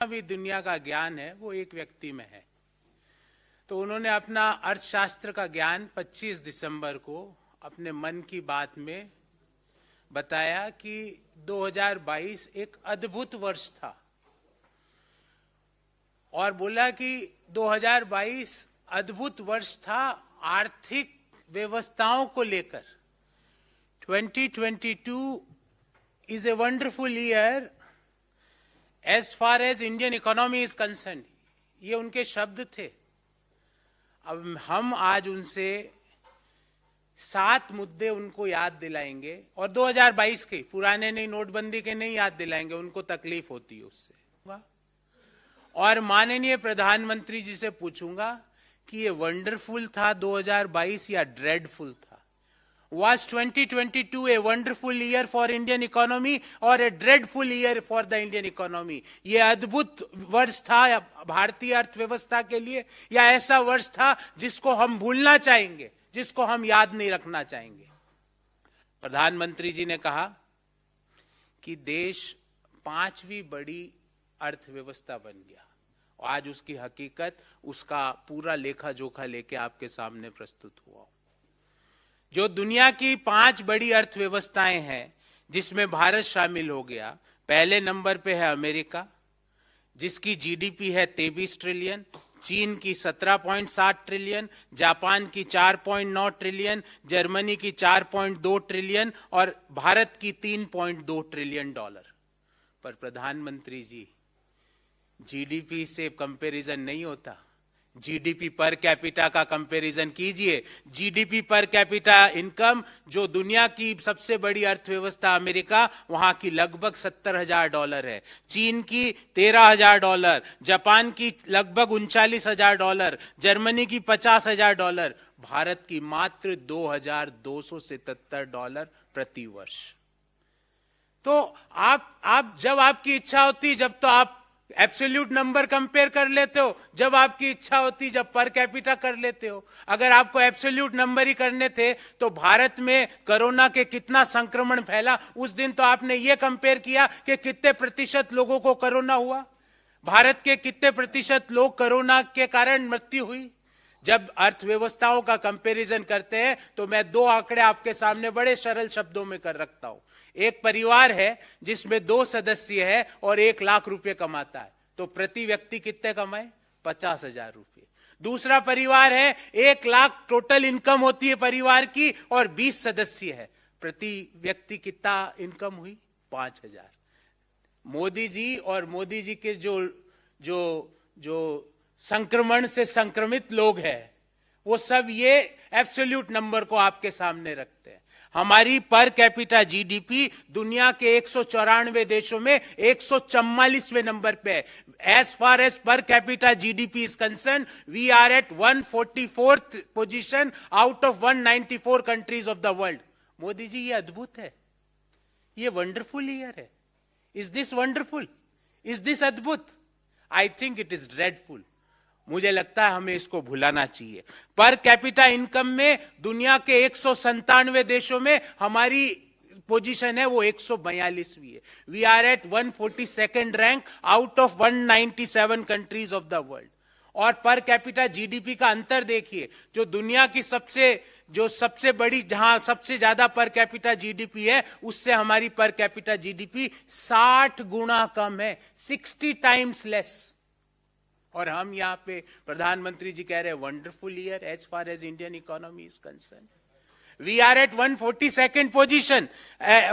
भी दुनिया का ज्ञान है वो एक व्यक्ति में है। तो उन्होंने अपना अर्थशास्त्र का ज्ञान 25 दिसंबर को अपने मन की बात में बताया कि 2022 एक अद्भुत वर्ष था और बोला कि 2022 अद्भुत वर्ष था आर्थिक व्यवस्थाओं को लेकर। 2022 is a wonderful year as far as Indian economy is concerned। ये उनके शब्द थे। अब हम आज उनसे 7 मुद्दे उनको याद दिलाएंगे और 2022 के पुराने नहीं, नोटबंदी के नहीं याद दिलाएंगे, उनको तकलीफ होती है उससे। और माननीय प्रधानमंत्री जी से पूछूंगा कि ये वंडरफुल था 2022 या ड्रेडफुल था। Was 2022 a wonderful year for Indian economy or a dreadful year for the Indian economy? ये अद्भुत वर्ष था भारतीय अर्थव्यवस्था के लिए या ऐसा वर्ष था जिसको हम भूलना चाहेंगे, जिसको हम याद नहीं रखना चाहेंगे? प्रधानमंत्री जी ने कहा कि देश 5वीं बड़ी अर्थव्यवस्था बन गया। आज उसकी हकीकत, उसका पूरा लेखा जोखा लेके आपके सामने प्रस्तुत हुआ। जो दुनिया की 5 बड़ी अर्थव्यवस्थाएं हैं जिसमें भारत शामिल हो गया, पहले नंबर पे है अमेरिका जिसकी जीडीपी है 23 ट्रिलियन, चीन की 17.7 ट्रिलियन, जापान की 4.9 ट्रिलियन, जर्मनी की 4.2 ट्रिलियन और भारत की 3.2 ट्रिलियन डॉलर। पर प्रधानमंत्री जी, जीडीपी से कंपैरिजन नहीं होता। जीडीपी पर कैपिटा का कंपैरिजन कीजिए। जीडीपी पर कैपिटा इनकम जो दुनिया की सबसे बड़ी अर्थव्यवस्था अमेरिका, वहां की लगभग $70,000 है, चीन की $13,000, जापान की लगभग $39,000, जर्मनी की $50,000, भारत की मात्र $2,277 प्रति वर्ष। तो आप जब आपकी इच्छा होती, जब तो आप एब्सोल्यूट नंबर कंपेयर कर लेते हो, जब आपकी इच्छा होती जब पर कैपिटा कर लेते हो। अगर आपको एब्सोल्यूट नंबर ही करने थे तो भारत में कोरोना के कितना संक्रमण फैला, उस दिन तो आपने ये कंपेयर किया कि कितने प्रतिशत लोगों को कोरोना हुआ, भारत के कितने प्रतिशत लोग कोरोना के कारण मृत्यु हुई। जब अर्थव्यवस्थाओं का कंपैरिजन करते हैं तो मैं 2 आंकड़े आपके सामने बड़े सरल शब्दों में कर रखता हूं। एक परिवार है जिसमें 2 सदस्य है और 1 लाख रुपए कमाता है, तो प्रति व्यक्ति कितने कमाए? 50,000 रुपए। दूसरा परिवार है 1 लाख टोटल इनकम होती है परिवार की और 20 सदस्य है, प्रति व्यक्ति कितना इनकम हुई? 5,000। मोदी जी और मोदी जी के जो संक्रमण से संक्रमित लोग हैं वो सब ये एब्सोल्यूट नंबर को आपके सामने रखते हैं। हमारी पर कैपिटा जीडीपी दुनिया के 194 देशों में 144वें नंबर पे है। As far as per capita GDP is concern, we are at 144th position out of 194 countries of the world. Modi ji, ये अद्भुत है, ये वंडरफुल ईयर है। Is this wonderful? Is this अद्भुत? I think it is dreadful. मुझे लगता है हमें इसको भुलाना चाहिए। पर कैपिटा इनकम में दुनिया के 197 देशों में हमारी पोजीशन है वो 142वीं है। We are at 142nd rank out of 197 countries of the world. और पर कैपिटा जीडीपी का अंतर देखिए, जो दुनिया की सबसे बड़ी, जहां सबसे ज्यादा पर कैपिटा जीडीपी है, उससे हमारी पर कैपिटा जीडीपी 60 गुना कम है, 60 टाइम्स लेस। और हम यहां पे प्रधानमंत्री जी कह रहे हैं wonderful year as far as Indian economy is concern. We are at 142nd position,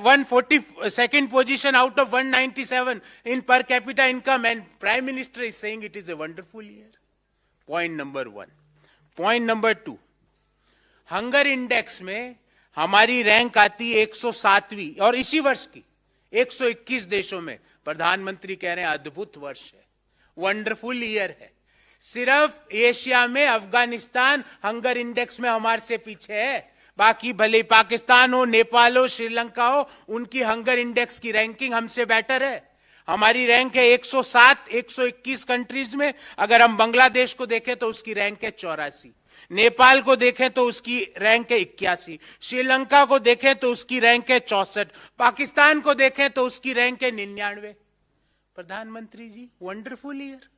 142nd position out of 197 in per capita income, and prime minister is saying it is a wonderful year. Point number 1। Point number 2, hunger index में हमारी rank आती है 107वीं और इसी वर्ष की 121 देशों में। प्रधानमंत्री कह रहे हैं अद्भुत वर्ष है, वंडरफुल ईयर है। सिर्फ एशिया में अफगानिस्तान हंगर इंडेक्स में हमारे से पीछे है, बाकी भले पाकिस्तान हो, नेपाल हो, श्रीलंका हो, उनकी हंगर इंडेक्स की रैंकिंग हमसे बेटर है। हमारी रैंक है 107 121 कंट्रीज में। अगर हम बांग्लादेश को देखें तो उसकी रैंक है 84, नेपाल को देखें तो उसकी रैंक है 81, श्रीलंका को देखें तो उसकी रैंक है 64, पाकिस्तान को देखें तो उसकी रैंक है 99। प्रधानमंत्री जी, वंडरफुल ईयर।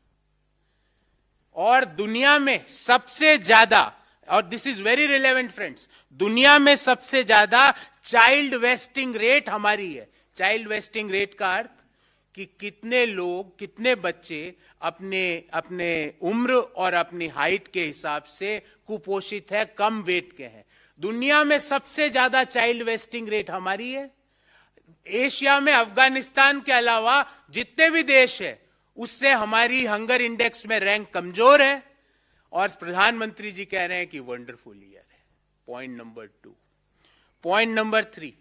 और दुनिया में सबसे ज्यादा, और this is very relevant friends, दुनिया में सबसे ज्यादा चाइल्ड वेस्टिंग रेट हमारी है। चाइल्ड वेस्टिंग रेट का अर्थ कि कितने लोग, कितने बच्चे अपने अपने उम्र और अपनी हाइट के हिसाब से कुपोषित है, कम वेट के हैं। दुनिया में सबसे ज्यादा चाइल्ड वेस्टिंग रेट हमारी है। एशिया में अफगानिस्तान के अलावा जितने भी देश है उससे हमारी हंगर इंडेक्स में रैंक कमजोर है, और प्रधानमंत्री जी कह रहे हैं कि वंडरफुल ईयर है। Point number 2। Point number 3,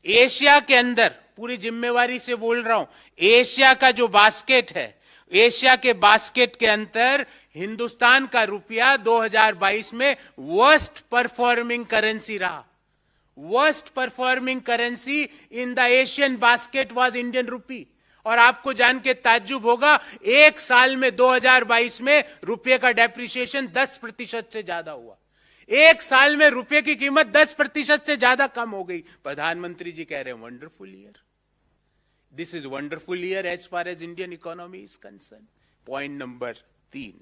Asia के अंदर, पूरी जिम्मेवारी से बोल रहा हूं, एशिया का जो बास्केट है, एशिया के बास्केट के अंदर हिंदुस्तान का रुपया 2022 में वर्स्ट परफॉर्मिंग करेंसी रहा। Worst performing currency in the Asian basket was Indian rupee. और आपको जान के ताज्जुब होगा, एक साल में 2022 में रुपये का डेप्रिसिएशन 10% से ज्यादा हुआ। एक साल में रुपये की कीमत 10% से ज्यादा कम हो गई। प्रधानमंत्री जी कह रहे हैं wonderful year. This is wonderful year as far as Indian economy is concern. Point number 3।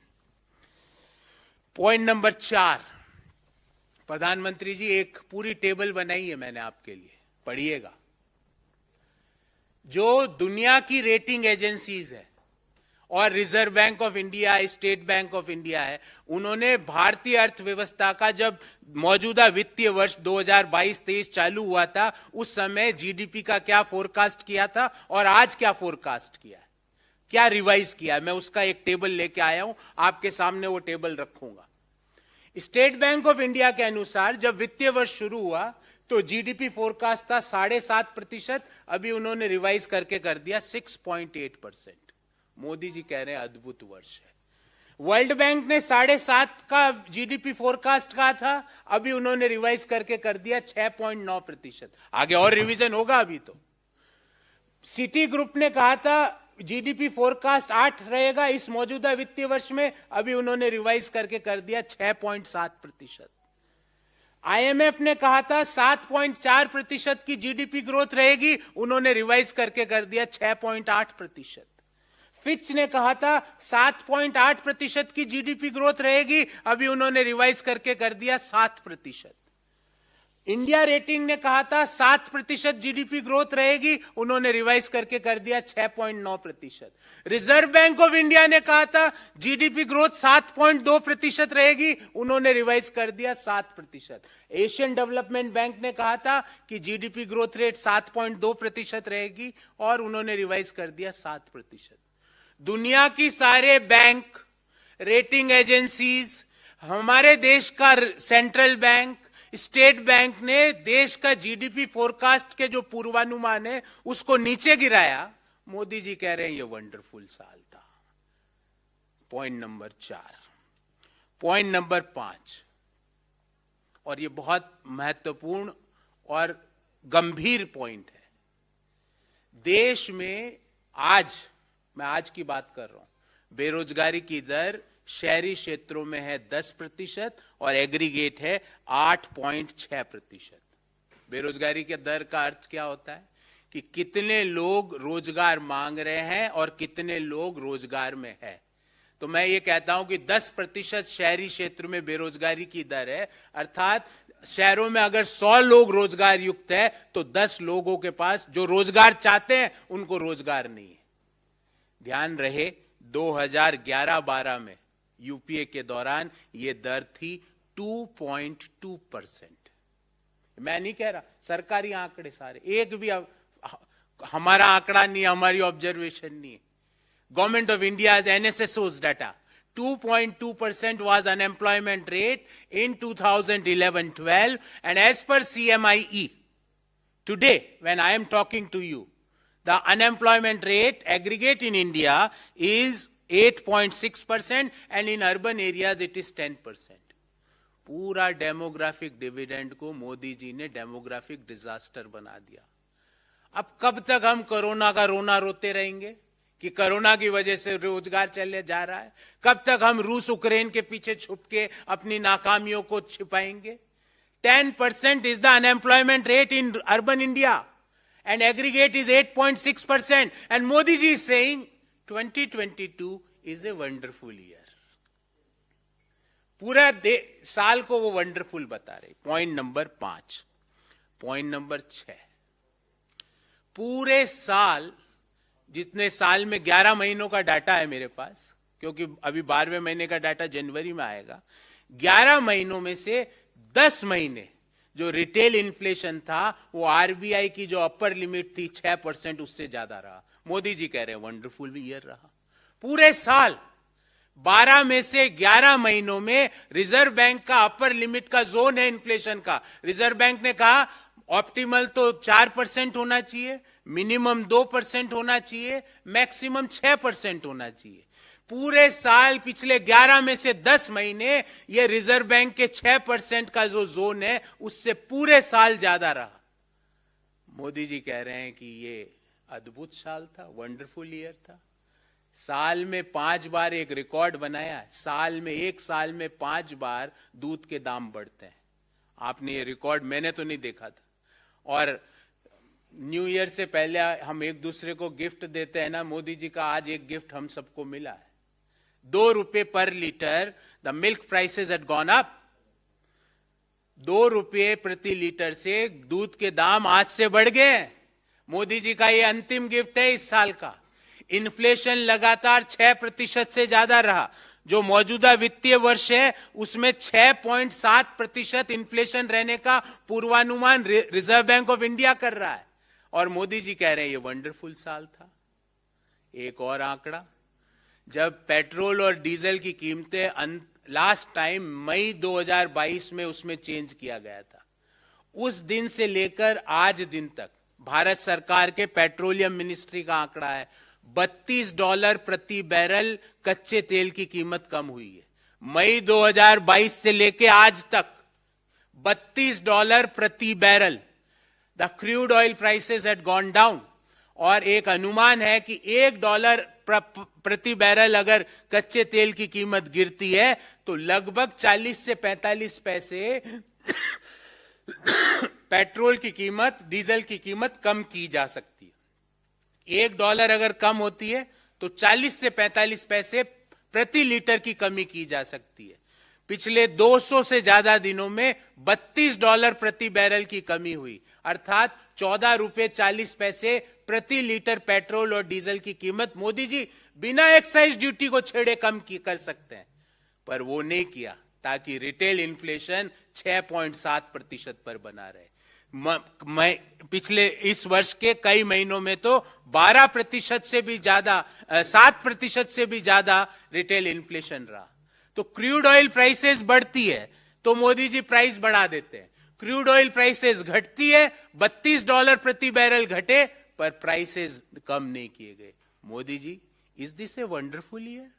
Point number 4, प्रधानमंत्री जी एक पूरी टेबल बनाई है मैंने आपके लिए, पढ़िएगा। जो दुनिया की रेटिंग एजेंसीज है और reserve bank of India, state bank of India है, उन्होंने भारतीय अर्थव्यवस्था का, जब मौजूदा वित्तीय वर्ष 2022-23 चालू हुआ था, उस समय जीडीपी का क्या फोरकास्ट किया था और आज क्या फोरकास्ट किया है, क्या रिवाइज किया है। मैं उसका एक टेबल लेके आया हूं, आपके सामने वो टेबल रखूंगा। स्टेट बैंक ऑफ इंडिया के अनुसार जब वित्तीय वर्ष शुरू हुआ तो जीडीपी फोरकास्ट था 7.5%, अभी उन्होंने रिवाइज करके कर दिया 6.8%। मोदी जी कह रहे हैं अद्भुत वर्ष है। वर्ल्ड बैंक ने 7.5 का जीडीपी फोरकास्ट कहा था, अभी उन्होंने रिवाइज करके कर दिया 6.9%। आगे और रिवीजन होगा अभी तो। सिटी ग्रुप ने कहा था जीडीपी फोरकास्ट 8 रहेगा इस मौजूदा वित्तीय वर्ष में, अभी उन्होंने रिवाइज करके कर दिया 6.7%। आईएमएफ ने कहा था 7.4% की जीडीपी ग्रोथ रहेगी, उन्होंने रिवाइज करके कर दिया 6.8%। फिच ने कहा था 7.8% की जीडीपी ग्रोथ रहेगी, अभी उन्होंने रिवाइज करके कर दिया 7%। इंडिया रेटिंग ने कहा था 7% जीडीपी ग्रोथ रहेगी, उन्होंने रिवाइज करके कर दिया 6.9%। रिजर्व बैंक ऑफ इंडिया ने कहा था जीडीपी ग्रोथ 7.2% रहेगी, उन्होंने रिवाइज कर दिया 7%। एशियन डेवलपमेंट बैंक ने कहा था कि जीडीपी ग्रोथ रेट 7.2% रहेगी और उन्होंने रिवाइज कर दिया 7%। दुनिया की सारे बैंक, रेटिंग एजेंसीज, हमारे देश का सेंट्रल बैंक, स्टेट बैंक ने देश का जीडीपी फोरकास्ट के जो पूर्वानुमान है उसको नीचे गिराया। मोदी जी कह रहे हैं ये वंडरफुल साल था। Point number 4। पॉइंट नंबर 5, और ये बहुत महत्वपूर्ण और गंभीर पॉइंट है। देश में आज, मैं आज की बात कर रहा हूं, बेरोजगारी की दर शहरी क्षेत्रों में है 10% और एग्रीगेट है 8.6%। बेरोजगारी के दर का अर्थ क्या होता है कि कितने लोग रोजगार मांग रहे हैं और कितने लोग रोजगार में है। तो मैं ये कहता हूं कि 10% शहरी क्षेत्र में बेरोजगारी की दर है, अर्थात शहरों में अगर 100 लोग रोजगार युक्त है तो 10 लोगों के पास जो रोजगार चाहते हैं उनको रोजगार नहीं है। ध्यान रहे 2011-12 में यूपीए के दौरान यह दर थी 2.2%। मैं नहीं कह रहा, सरकारी आंकड़े सारे, एक भी हमारा आंकड़ा नहीं है, हमारी ऑब्जर्वेशन नहीं है। Government of India's NSSO's data, 2.2% was unemployment rate in 2011-12, and as per CMIE, today when I am talking to you, the unemployment rate aggregate in India is 8.6% and in urban areas it is 10%. पूरा demographic dividend को मोदी जी ने demographic disaster बना दिया। अब कब तक हम corona का रोना रोते रहेंगे कि कोरोना की वजह से रोजगार चले जा रहा है? कब तक हम रूस यूक्रेन के पीछे छुप के अपनी नाकामियों को छिपाएंगे? 10% is the unemployment rate in urban India and aggregate is 8.6%. And Modi ji is saying 2022 is a wonderful year. पूरा साल को वो वंडरफुल बता रहे. Point number 5. पॉइंट नंबर 6, पूरे साल, जितने साल में 11 महीनों का डाटा है मेरे पास, क्योंकि अभी 12वें महीने का डाटा जनवरी में आएगा, 11 महीनों में से 10 महीने जो रिटेल इन्फ्लेशन था वो आरबीआई की जो अपर लिमिट थी 6%, उससे ज्यादा रहा. मोदी जी कह रहे हैं वंडरफुल ईयर रहा. पूरे साल 12 में से 11 महीनों में रिजर्व बैंक का अपर लिमिट का जोन है इन्फ्लेशन का. रिजर्व बैंक ने कहा ऑप्टिमल तो 4% होना चाहिए, मिनिमम 2% होना चाहिए, मैक्सिमम 6% होना चाहिए. पूरे साल पिछले 11 में से 10 महीने ये रिजर्व बैंक के 6% का जो जोन है उससे पूरे साल ज्यादा रहा. मोदी जी कह रहे हैं कि ये अद्भुत साल था, वंडरफुल ईयर था. साल में 5 बार एक रिकॉर्ड बनाया. एक साल में 5 बार दूध के दाम बढ़ते हैं. आपने ये रिकॉर्ड, मैंने तो नहीं देखा था. और न्यू ईयर से पहले हम एक दूसरे को गिफ्ट देते हैं ना, मोदी जी का आज एक गिफ्ट हम सबको मिला है. 2 रुपए पर litre the milk prices had gone up. 2 रुपए प्रति लीटर से दूध के दाम आज से बढ़ गए. मोदी जी का ये अंतिम गिफ्ट है इस साल का. इन्फ्लेशन लगातार 6% से ज्यादा रहा. जो मौजूदा वित्तीय वर्ष है उसमें 6.7% इन्फ्लेशन रहने का पूर्वानुमान रिजर्व बैंक ऑफ इंडिया कर रहा है. और मोदी जी कह रहे हैं ये वंडरफुल साल था. एक और आंकड़ा, जब पेट्रोल और डीजल की कीमतें लास्ट टाइम मई 2022 में उसमें चेंज किया गया था, उस दिन से लेकर आज दिन तक भारत सरकार के पेट्रोलियम मिनिस्ट्री का आंकड़ा है $32 प्रति बैरल कच्चे तेल की कीमत कम हुई है. मई 2022 से लेकर आज तक $32 प्रति barrel. The crude oil prices had gone down. और एक अनुमान है कि $1 प्रति बैरल अगर कच्चे तेल की कीमत गिरती है तो लगभग 40 से 45 पैसे पेट्रोल की कीमत, डीजल की कीमत कम की जा सकती है. $1 अगर कम होती है तो 40 से 45 पैसे प्रति लीटर की कमी की जा सकती है. पिछले 200 से ज्यादा दिनों में $32 प्रति बैरल की कमी हुई, अर्थात ₹14.40 प्रति लीटर पेट्रोल और डीजल की कीमत मोदी जी बिना एक्साइज ड्यूटी को छेड़े कम कर सकते हैं, पर वो नहीं किया ताकि रिटेल इन्फ्लेशन 6.7% पर बना रहे. पिछले इस वर्ष के कई महीनों में तो 12% से भी ज्यादा, 7% से भी ज्यादा रिटेल इन्फ्लेशन रहा. तो क्रूड ऑयल प्राइसेस बढ़ती है तो मोदी जी प्राइस बढ़ा देते हैं. क्रूड ऑयल प्राइसेस घटती है, $32 प्रति बैरल घटे पर प्राइसेस कम नहीं किए गए. Modi ji, is this a wonderful year?